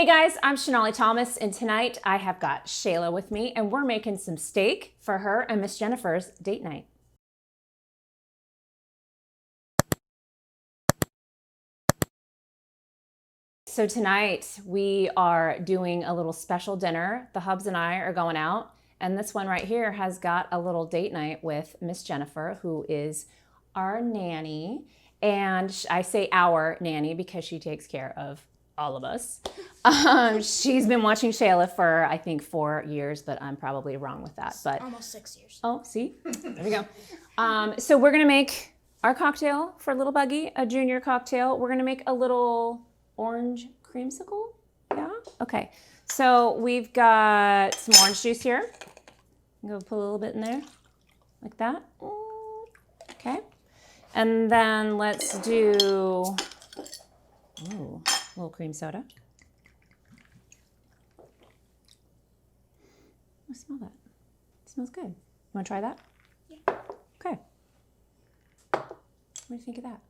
Hey guys, I'm Shonali Thomas, and tonight I have got Shaiyla with me, and we're making some steak for her and Miss Jennifer's date night. So tonight we are doing a little special dinner. The hubs and I are going out, and this one right here has got a little date night with Miss Jennifer, who is our nanny. And I say our nanny because she takes care of all of us. She's been watching Shaiyla for, I think, 4 years, but I'm probably wrong with that. But almost 6 years. Oh, see? There we go. So we're going to make our cocktail for Little Buggy, a junior cocktail. We're going to make a little orange creamsicle. Yeah? Okay. So we've got some orange juice here. I'm going to put a little bit in there, like that. Okay. And then let's do a little cream soda. I smell that. It smells good. You want to try that? Yeah. Okay. What do you think of that?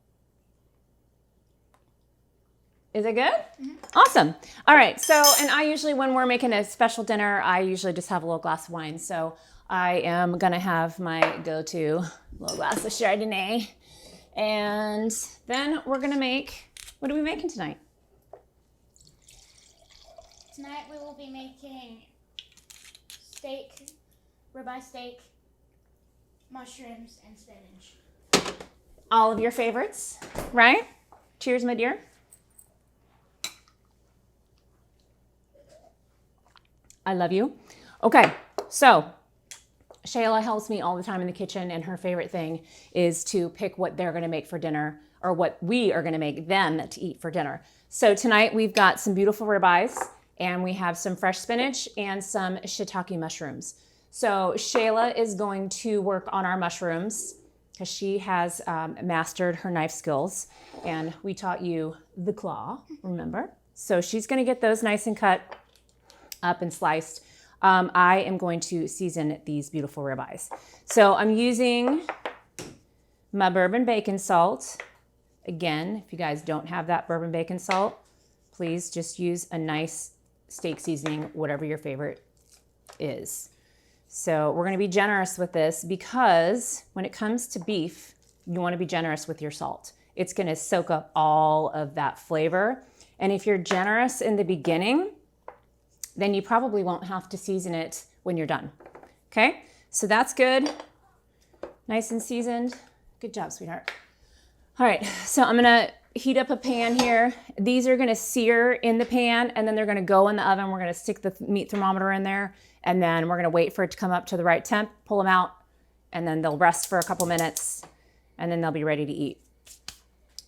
Is it good? Mm-hmm. Awesome. All right. So, and I usually, when we're making a special dinner, I usually just have a little glass of wine. So I am going to have my go-to little glass of Chardonnay. And then we're going to make, what are we making tonight? Tonight we will be making steak, ribeye steak, mushrooms, and spinach. All of your favorites, right? Cheers, my dear. I love you. Okay, so Shaiyla helps me all the time in the kitchen, and her favorite thing is to pick what they're going to make for dinner, or what we are going to make them to eat for dinner. So tonight we've got some beautiful ribeyes, and we have some fresh spinach and some shiitake mushrooms. So Shaiyla is going to work on our mushrooms because she has mastered her knife skills, and we taught you the claw, remember? So she's going to get those nice and cut up and sliced. I am going to season these beautiful ribeyes. So I'm using my bourbon bacon salt. Again, if you guys don't have that bourbon bacon salt, please just use a nice steak seasoning, whatever your favorite is. So we're going to be generous with this because when it comes to beef, you want to be generous with your salt. It's going to soak up all of that flavor. And if you're generous in the beginning, then you probably won't have to season it when you're done. Okay, so that's good. Nice and seasoned. Good job, sweetheart. All right, so I'm gonna heat up a pan here. These are gonna sear in the pan, and then they're gonna go in the oven. We're gonna stick the meat thermometer in there, and then we're gonna wait for it to come up to the right temp, pull them out, and then they'll rest for a couple minutes, and then they'll be ready to eat.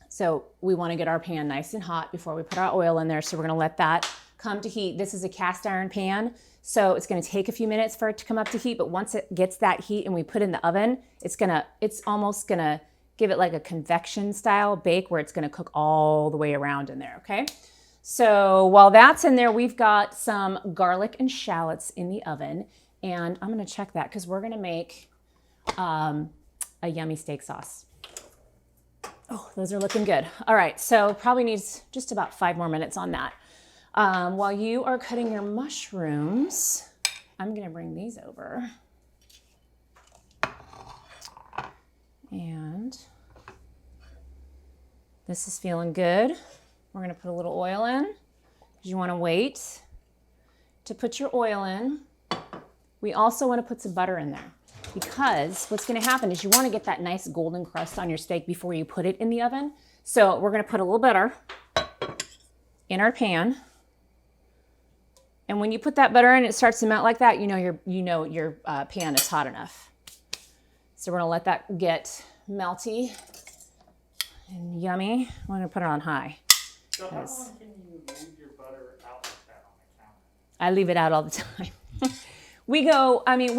So we wanna get our pan nice and hot before we put our oil in there, so we're gonna let that come to heat. This is a cast iron pan, so it's going to take a few minutes for it to come up to heat, but once it gets that heat and we put it in the oven, it's almost going to give it like a convection style bake where it's going to cook all the way around in there, okay? So while that's in there, we've got some garlic and shallots in the oven, and I'm going to check that because we're going to make a yummy steak sauce. Oh, those are looking good. All right, so probably needs just about 5 more minutes on that. While you are cutting your mushrooms, I'm going to bring these over. And this is feeling good. We're going to put a little oil in. You want to wait to put your oil in. We also want to put some butter in there because what's going to happen is you want to get that nice golden crust on your steak before you put it in the oven. So we're going to put a little butter in our pan. And when you put that butter in, it starts to melt like that, you know your pan is hot enough. So we're gonna let that get melty and yummy. We're gonna put it on high. So how long can you leave your butter out like that on the counter? I leave it out all the time. We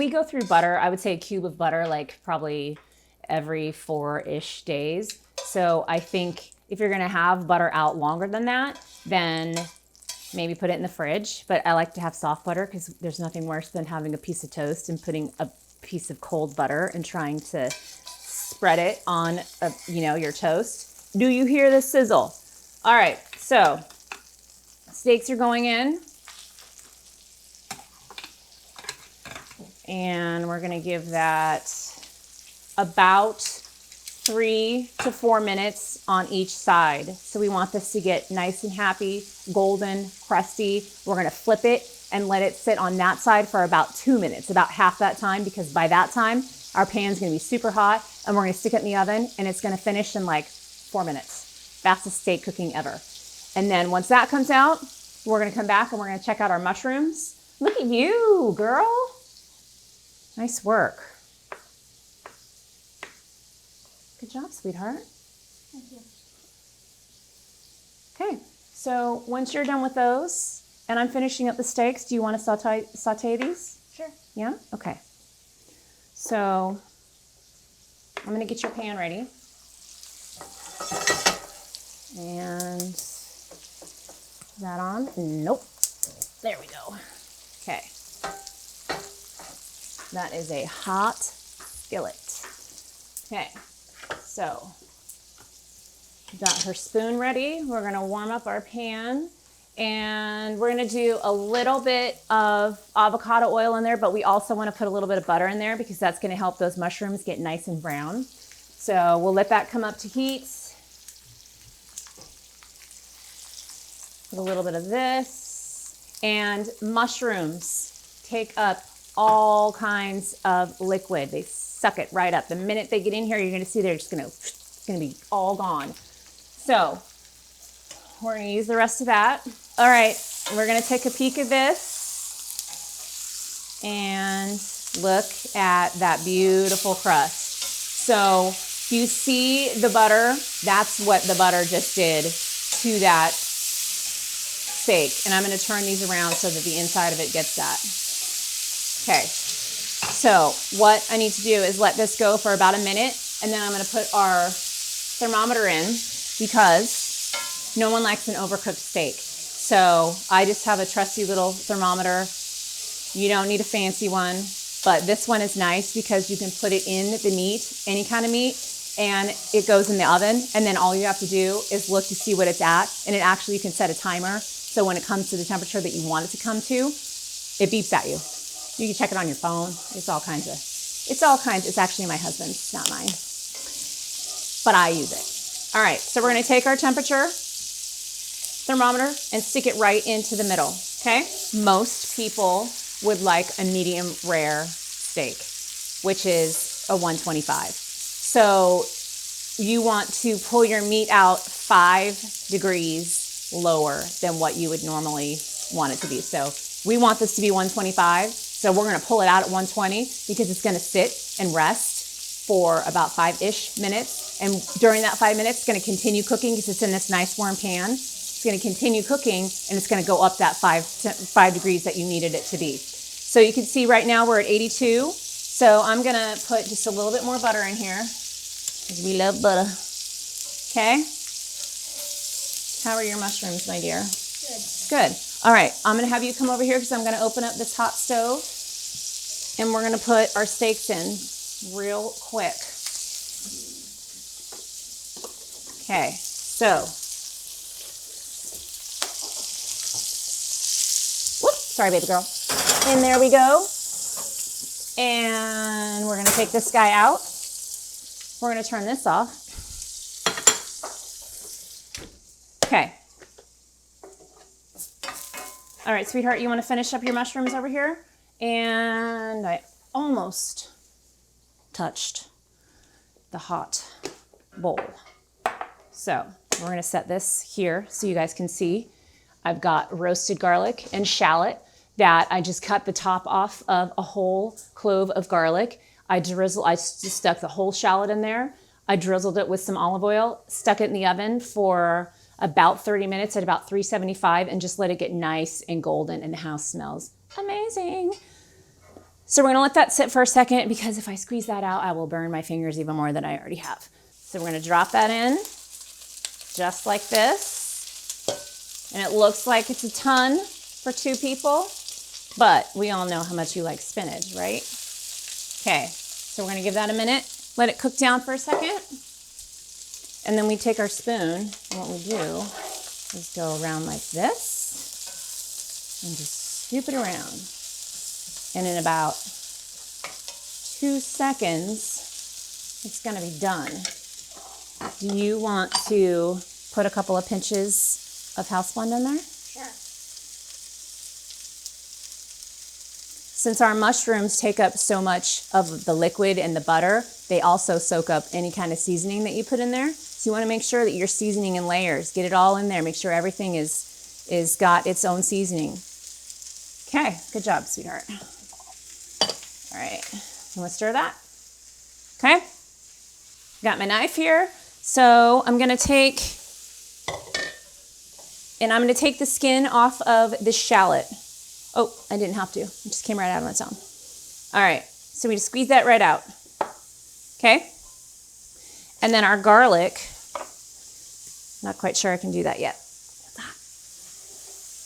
go through butter, I would say a cube of butter, like probably every 4-ish days. So I think if you're gonna have butter out longer than that, then maybe put it in the fridge, but I like to have soft butter because there's nothing worse than having a piece of toast and putting a piece of cold butter and trying to spread it on, your toast. Do you hear the sizzle? All right, so steaks are going in. And we're gonna give that about 3 to 4 minutes on each side. So we want this to get nice and happy, golden, crusty. We're gonna flip it and let it sit on that side for about 2 minutes, about half that time, because by that time, our pan's gonna be super hot and we're gonna stick it in the oven and it's gonna finish in like 4 minutes. Fastest steak cooking ever. And then once that comes out, we're gonna come back and we're gonna check out our mushrooms. Look at you, girl. Nice work. Good job, sweetheart. Thank you. Okay, so once you're done with those, and I'm finishing up the steaks, do you want to saute these? Sure. Yeah? Okay. So I'm gonna get your pan ready. And is that on? Nope. There we go. Okay. That is a hot skillet. Okay, so got her spoon ready. We're gonna warm up our pan and we're gonna do a little bit of avocado oil in there, but we also wanna put a little bit of butter in there because that's gonna help those mushrooms get nice and brown. So we'll let that come up to heat. Put a little bit of this. And mushrooms take up all kinds of liquid. They suck it right up. The minute they get in here, you're gonna see they're just gonna be all gone. So we're gonna use the rest of that. All right, we're gonna take a peek at this and look at that beautiful crust. So you see the butter, that's what the butter just did to that steak. And I'm gonna turn these around so that the inside of it gets that. Okay, so what I need to do is let this go for about a minute and then I'm gonna put our thermometer in because no one likes an overcooked steak. So I just have a trusty little thermometer. You don't need a fancy one, but this one is nice because you can put it in the meat, any kind of meat, and it goes in the oven. And then all you have to do is look to see what it's at. And it actually, you can set a timer. So when it comes to the temperature that you want it to come to, it beeps at you. You can check it on your phone. It's actually my husband's, it's not mine. But I use it. All right, so we're gonna take our temperature thermometer and stick it right into the middle, okay? Most people would like a medium rare steak, which is a 125. So you want to pull your meat out 5 degrees lower than what you would normally want it to be. So we want this to be 125. So we're gonna pull it out at 120 because it's gonna sit and rest for about 5-ish minutes. And during that 5 minutes, it's gonna continue cooking because it's in this nice warm pan. It's gonna continue cooking and it's gonna go up that 5 degrees that you needed it to be. So you can see right now we're at 82. So I'm gonna put just a little bit more butter in here because we love butter. Okay? How are your mushrooms, my dear? Good. Good. All right, I'm gonna have you come over here because I'm gonna open up this hot stove and we're gonna put our steaks in real quick. Okay, so, whoops, sorry baby girl. And there we go. And we're gonna take this guy out. We're gonna turn this off. Okay. All right, sweetheart, you want to finish up your mushrooms over here? And I almost touched the hot bowl. So we're going to set this here so you guys can see. I've got roasted garlic and shallot that I just cut the top off of a whole clove of garlic. I just stuck the whole shallot in there. I drizzled it with some olive oil, stuck it in the oven for about 30 minutes at about 375 and just let it get nice and golden and the house smells amazing. So we're gonna let that sit for a second because if I squeeze that out, I will burn my fingers even more than I already have. So we're gonna drop that in just like this. And it looks like it's a ton for 2 people, but we all know how much you like spinach, right? Okay, so we're gonna give that a minute, let it cook down for a second. And then we take our spoon, and what we do is go around like this. And just scoop it around. And in about 2 seconds, it's gonna be done. Do you want to put a couple of pinches of house blend in there? Sure. Since our mushrooms take up so much of the liquid and the butter, they also soak up any kind of seasoning that you put in there. So you want to make sure that you're seasoning in layers. Get it all in there. Make sure everything is got its own seasoning. Okay, good job, sweetheart. All right, I'm gonna stir that. Okay, got my knife here. So I'm gonna take the skin off of the shallot. Oh, I didn't have to. It just came right out on its own. All right, so we just squeeze that right out. Okay, and then our garlic. Not quite sure I can do that yet.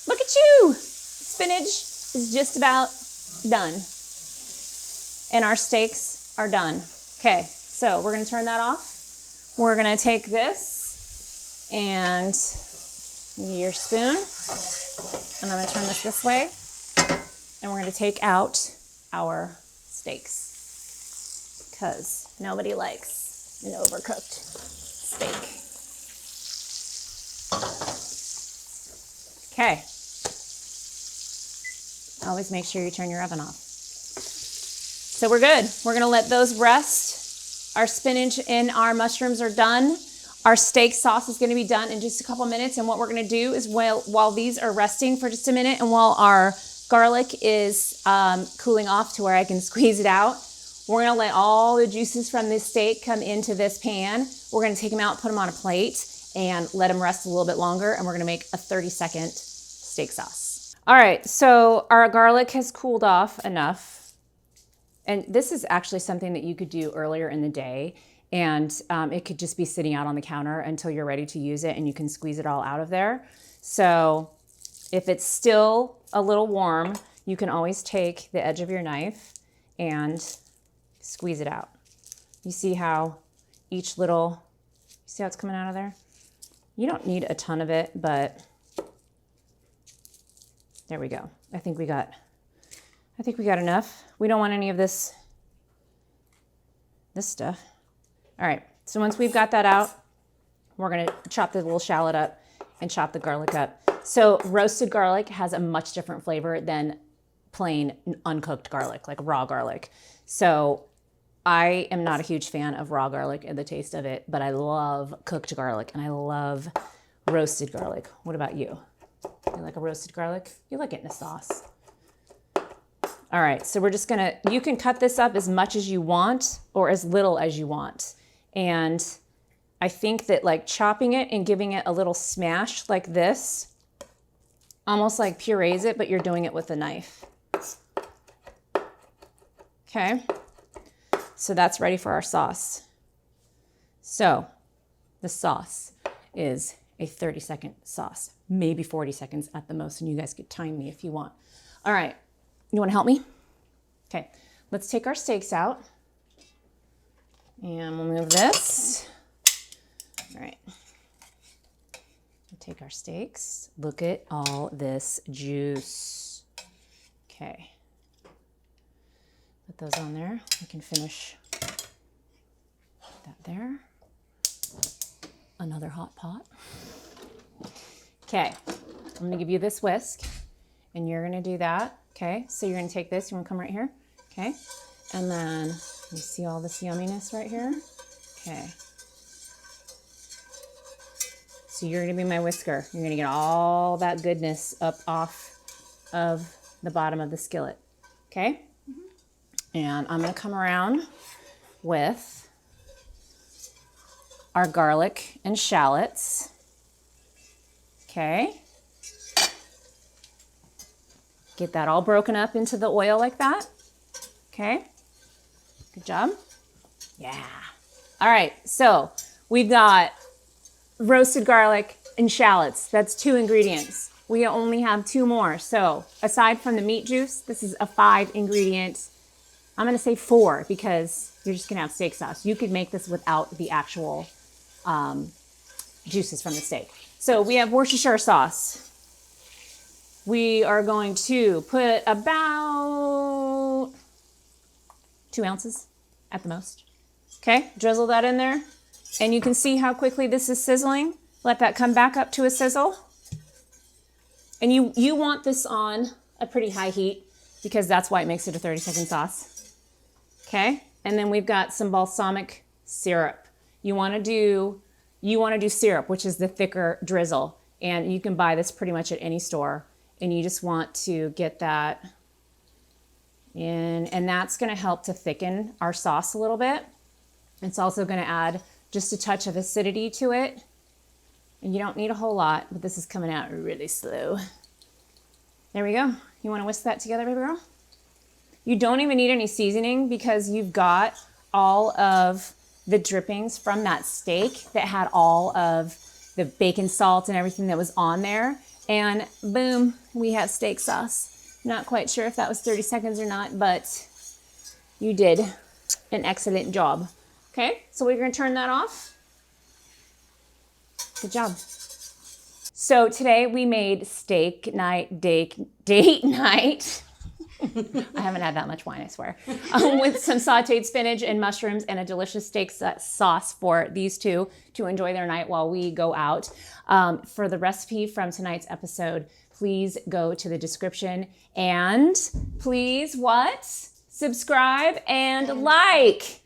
Look at you! Spinach is just about done. And our steaks are done. Okay, so we're gonna turn that off. We're gonna take this and your spoon, and I'm gonna turn this way, and we're gonna take out our steaks because nobody likes an overcooked steak. Okay. Always make sure you turn your oven off. So we're good. We're gonna let those rest. Our spinach and our mushrooms are done. Our steak sauce is gonna be done in just a couple minutes. And what we're gonna do is while these are resting for just a minute and while our garlic is cooling off to where I can squeeze it out, we're gonna let all the juices from this steak come into this pan. We're gonna take them out, put them on a plate, and let them rest a little bit longer. And we're gonna make a 30-second steak sauce. All right, so our garlic has cooled off enough. And this is actually something that you could do earlier in the day. And it could just be sitting out on the counter until you're ready to use it and you can squeeze it all out of there. So if it's still a little warm, you can always take the edge of your knife and squeeze it out. You see how each little, see how it's coming out of there? You don't need a ton of it, but there we go. I think we got enough. We don't want any of this stuff. All right, so once we've got that out, we're gonna chop the little shallot up and chop the garlic up. So roasted garlic has a much different flavor than plain uncooked garlic, like raw garlic. So I am not a huge fan of raw garlic and the taste of it, but I love cooked garlic and I love roasted garlic. What about you? You like a roasted garlic? You like it in a sauce. All right, so we're just gonna, you can cut this up as much as you want or as little as you want. And I think that like chopping it and giving it a little smash like this, almost like purees it, but you're doing it with a knife. Okay, so that's ready for our sauce. So the sauce is a 30-second sauce, maybe 40 seconds at the most, and you guys could time me if you want. All right, you wanna help me? Okay, let's take our steaks out. And we'll move this. All right. We'll take our steaks. Look at all this juice. Okay. Put those on there. We can finish that there. Another hot pot. Okay. I'm gonna give you this whisk and you're gonna do that. Okay. So you're gonna take this, you wanna come right here? Okay. And then you see all this yumminess right here? Okay. So you're gonna be my whisker. You're gonna get all that goodness up off of the bottom of the skillet. Okay? Mm-hmm. And I'm gonna come around with our garlic and shallots. Okay. Get that all broken up into the oil like that. Okay. Good job. Yeah. All right, so we've got roasted garlic and shallots. That's 2 ingredients. We only have 2 more. So aside from the meat juice, this is a 5 ingredient. I'm gonna say 4 because you're just gonna have steak sauce. You could make this without the actual juices from the steak. So we have Worcestershire sauce. we are going to put about 2 ounces at the most. Okay, drizzle that in there. And you can see how quickly this is sizzling. Let that come back up to a sizzle. And you want this on a pretty high heat because that's why it makes it a 30-second sauce. Okay, and then we've got some balsamic syrup. You want to do syrup, which is the thicker drizzle. And you can buy this pretty much at any store. And you just want to get that in, and that's going to help to thicken our sauce a little bit. It's also going to add just a touch of acidity to it. And you don't need a whole lot, but this is coming out really slow. There we go. You want to whisk that together, baby girl? You don't even need any seasoning because you've got all of the drippings from that steak that had all of the bacon salt and everything that was on there. And boom, we have steak sauce. Not quite sure if that was 30 seconds or not, but you did an excellent job. Okay, so we're gonna turn that off. Good job. So today we made steak night, date night. I haven't had that much wine, I swear. With some sauteed spinach and mushrooms and a delicious steak sauce for these two to enjoy their night while we go out. For the recipe from tonight's episode, please go to the description and please what? Subscribe and like.